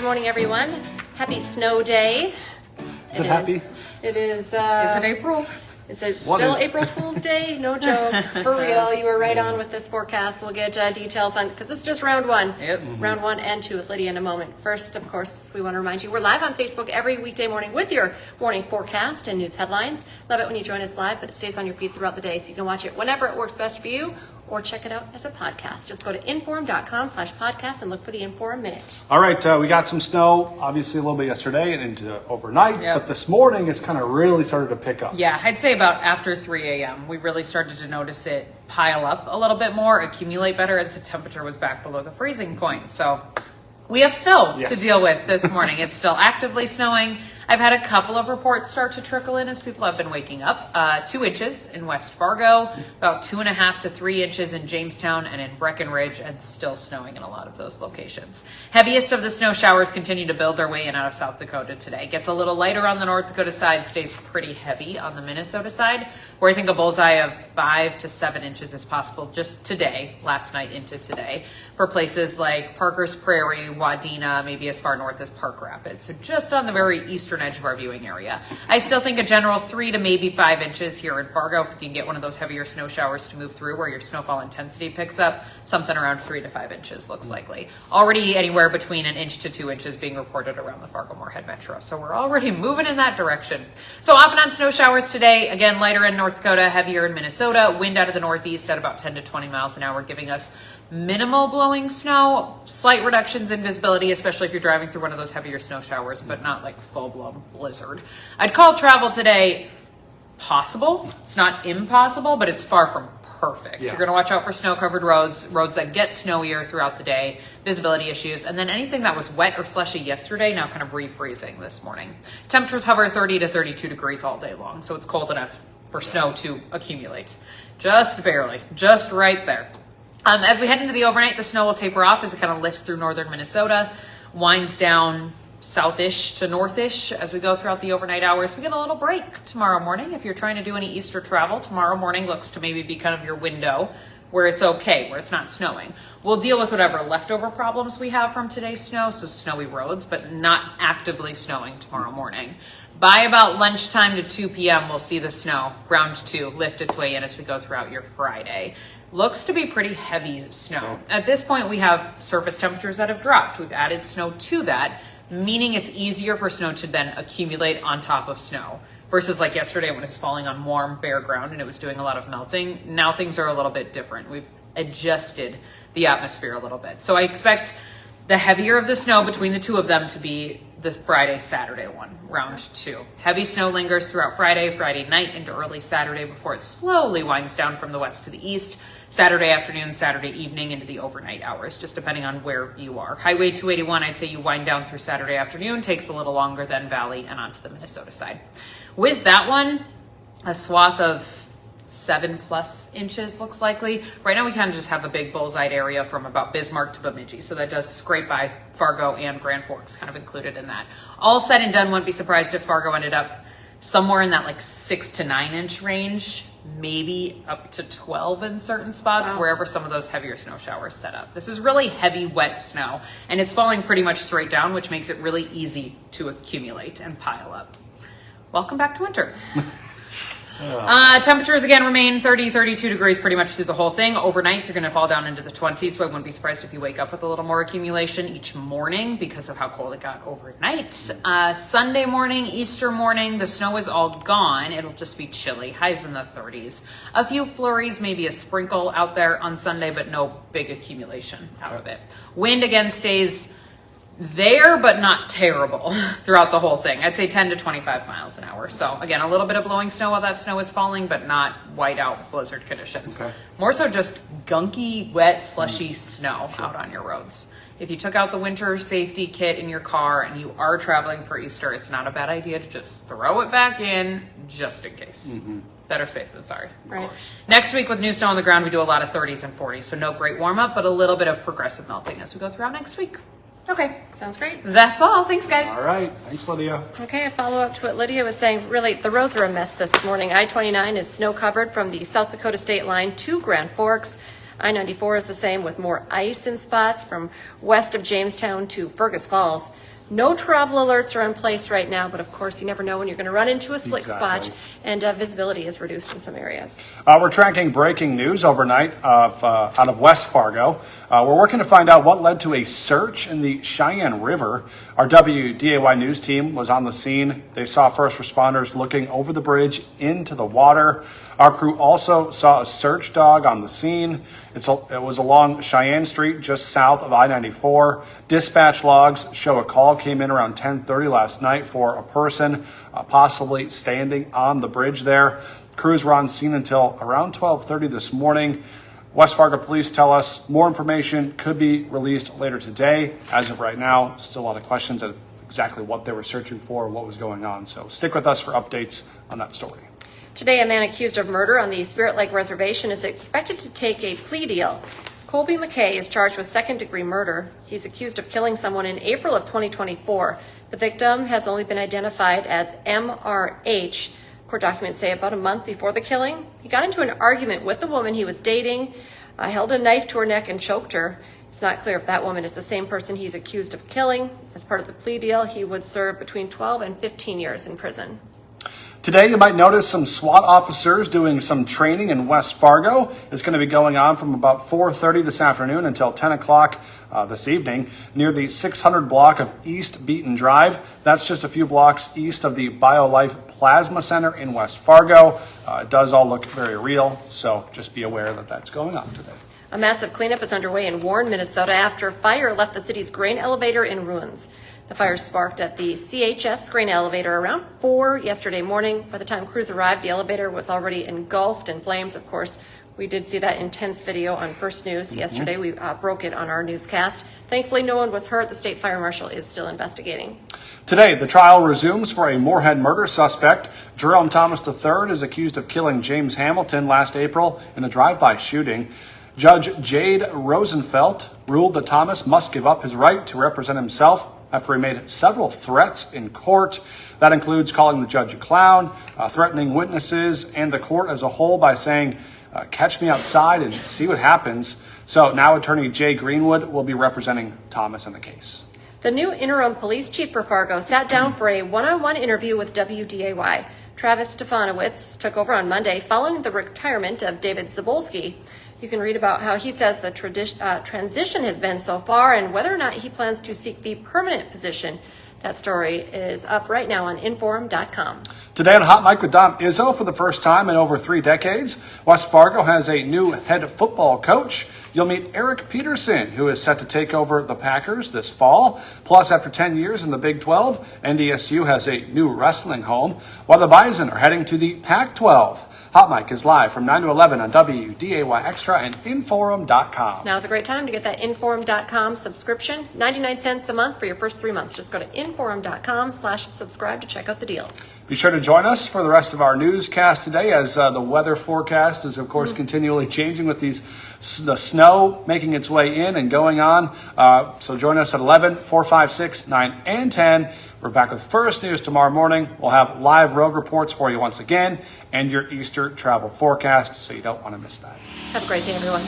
morning, everyone. Happy snow day. Is it happy? It is. Is it April? Is it still April Fool's Day? No joke. For real, you were right on with this forecast. We'll get details on, because it's just round one. Yep. Round 1 and 2 with Lydia in a moment. First, of course, we want to remind you, we're live on Facebook every weekday morning with your morning forecast and news headlines. Love it when you join us live, but it stays on your feed throughout the day, so you can watch it whenever it works best for you, or check it out as a podcast. Just go to inform.com/podcast and look for the Inform Minute. All right, we got some snow, obviously a little bit yesterday and into overnight, Yep. but this morning it's kind of really started to pick up. Yeah, I'd say about after 3 a.m. we really started to notice it pile up a little bit more, accumulate better as the temperature was back below the freezing point. So we have snow Yes. to deal with this morning. It's still actively snowing. I've had a couple of reports start to trickle in as people have been waking up. 2 inches in West Fargo, about 2.5 to 3 inches in Jamestown and in Breckenridge, and still snowing in a lot of those locations. Heaviest of the snow showers continue to build their way in out of South Dakota today. Gets a little lighter on the North Dakota side, stays pretty heavy on the Minnesota side, where I think a bullseye of 5 to 7 inches is possible just today, last night into today, for places like Parker's Prairie, Wadena, maybe as far north as Park Rapids. So just on the very eastern edge of our viewing area. I still think a general 3 to maybe 5 inches here in Fargo, if you can get one of those heavier snow showers to move through where your snowfall intensity picks up, something around 3 to 5 inches looks likely. Already anywhere between 1 inch to 2 inches being reported around the Fargo-Moorhead Metro. So we're already moving in that direction. So off and on snow showers today, again, lighter in North Dakota, heavier in Minnesota, wind out of the northeast at about 10 to 20 miles an hour, giving us minimal blowing snow, slight reductions in visibility, especially if you're driving through one of those heavier snow showers, but not like full-blown blizzard. I'd call travel today possible. It's not impossible, but it's far from perfect. Yeah. You're going to watch out for snow-covered roads that get snowier throughout the day, visibility issues, and then anything that was wet or slushy yesterday now kind of refreezing this morning. Temperatures hover 30 to 32 degrees all day long, so it's cold enough for snow to accumulate. Just barely, just right there. As we head into the overnight, the snow will taper off as it kind of lifts through northern Minnesota, winds down southish to northish as we go throughout the overnight hours. We get a little break tomorrow morning. If you're trying to do any Easter travel, tomorrow morning looks to maybe be kind of your window where it's okay, where it's not snowing. We'll deal with whatever leftover problems we have from today's snow, so snowy roads, but not actively snowing tomorrow morning. By about lunchtime to 2 p.m., we'll see the snow, round 2, lift its way in as we go throughout your Friday. Looks to be pretty heavy snow. At this point, we have surface temperatures that have dropped. We've added snow to that, meaning it's easier for snow to then accumulate on top of snow. Versus like yesterday when it was falling on warm, bare ground and it was doing a lot of melting. Now things are a little bit different. We've adjusted the atmosphere a little bit. So I expect the heavier of the snow between the two of them to be the Friday, Saturday one, round 2. Heavy snow lingers throughout Friday night into early Saturday before it slowly winds down from the west to the east. Saturday afternoon, Saturday evening into the overnight hours, just depending on where you are. Highway 281, I'd say you wind down through Saturday afternoon, takes a little longer than Valley and onto the Minnesota side. With that one, a swath of 7+ inches looks likely. Right now we kind of just have a big bullseye area from about Bismarck to Bemidji, so that does scrape by Fargo and Grand Forks kind of included in that. All said and done, wouldn't be surprised if Fargo ended up somewhere in that like 6 to 9 inch range, maybe up to 12 in certain spots, wherever some of those heavier snow showers set up. This is really heavy, wet snow, and it's falling pretty much straight down, which makes it really easy to accumulate and pile up. Welcome back to winter. Temperatures again remain 30, 32 degrees pretty much through the whole thing. Overnights are going to fall down into the 20s, so I wouldn't be surprised if you wake up with a little more accumulation each morning because of how cold it got overnight. Sunday morning, Easter morning, the snow is all gone. It'll just be chilly, highs in the 30s. A few flurries, maybe a sprinkle out there on Sunday, but no big accumulation out of it. Wind again stays there, but not terrible throughout the whole thing. I'd say 10 to 25 miles an hour. So again, a little bit of blowing snow while that snow is falling, but not white out blizzard conditions. Okay. More so just gunky, wet, slushy snow out on your roads. If you took out the winter safety kit in your car and you are traveling for Easter, it's not a bad idea to just throw it back in just in case. Better safe than sorry. Right. Next week with new snow on the ground, we do a lot of 30s and 40s. So no great warm up, but a little bit of progressive melting as we go throughout next week. Okay. Sounds great. That's all. Thanks, guys. All right. Thanks, Lydia. Okay, a follow-up to what Lydia was saying. Really, the roads are a mess this morning. I-29 is snow-covered from the South Dakota state line to Grand Forks. I-94 is the same with more ice in spots from west of Jamestown to Fergus Falls. No travel alerts are in place right now, but of course you never know when you're going to run into a slick Exactly. spot, and visibility is reduced in some areas. We're tracking breaking news overnight out of West Fargo. We're working to find out what led to a search in the Cheyenne River. Our WDAY news team was on the scene. They saw first responders looking over the bridge into the water. Our crew also saw a search dog on the scene. It was along Cheyenne Street, just south of I-94. Dispatch logs show a call came in around 10:30 last night for a person possibly standing on the bridge there. Crews were on scene until around 12:30 this morning. West Fargo police tell us more information could be released later today. As of right now, still a lot of questions of exactly what they were searching for, what was going on. So stick with us for updates on that story. Today, a man accused of murder on the Spirit Lake Reservation is expected to take a plea deal. Colby McKay is charged with second-degree murder. He's accused of killing someone in April of 2024. The victim has only been identified as MRH. Court documents say about a month before the killing, he got into an argument with the woman he was dating, held a knife to her neck and choked her. It's not clear if that woman is the same person he's accused of killing. As part of the plea deal, he would serve between 12 and 15 years in prison. Today, you might notice some SWAT officers doing some training in West Fargo. It's going to be going on from about 4:30 this afternoon until 10 o'clock this evening near the 600 block of East Beaton Drive. That's just a few blocks east of the BioLife Plasma Center in West Fargo. It does all look very real, so just be aware that that's going on today. A massive cleanup is underway in Warren, Minnesota after fire left the city's grain elevator in ruins. The fire sparked at the CHS grain elevator around 4 yesterday morning. By the time crews arrived, the elevator was already engulfed in flames. Of course, we did see that intense video on First News yesterday. We broke it on our newscast. Thankfully, no one was hurt. The state fire marshal is still investigating. Today, the trial resumes for a Moorhead murder suspect. Jerome Thomas III is accused of killing James Hamilton last April in a drive-by shooting. Judge Jade Rosenfeld ruled that Thomas must give up his right to represent himself after he made several threats in court. That includes calling the judge a clown, threatening witnesses and the court as a whole by saying, catch me outside and see what happens. So now attorney Jay Greenwood will be representing Thomas in the case. The new interim police chief for Fargo sat down for a one-on-one interview with WDAY. Travis Stefanowicz took over on Monday following the retirement of David Zabolski. You can read about how he says the transition has been so far and whether or not he plans to seek the permanent position. That story is up right now on Inforum.com. Today on Hot Mic with Dom Izzo, for the first time in over 3 decades, West Fargo has a new head football coach. You'll meet Eric Peterson, who is set to take over the Packers this fall. Plus, after 10 years in the Big 12, NDSU has a new wrestling home, while the Bison are heading to the Pac-12. Hot Mic is live from 9 to 11 on WDAY Extra and Inforum.com. Now's a great time to get that Inforum.com subscription. 99 cents a month for your first 3 months. Just go to Inforum.com/subscribe to check out the deals. Be sure to join us for the rest of our newscast today as the weather forecast is, of course, continually changing with the snow making its way in and going on. So join us at 11, 4, 5, 6, 9, and 10. We're back with First News tomorrow morning. We'll have live road reports for you once again and your Easter travel forecast, so you don't want to miss that. Have a great day, everyone.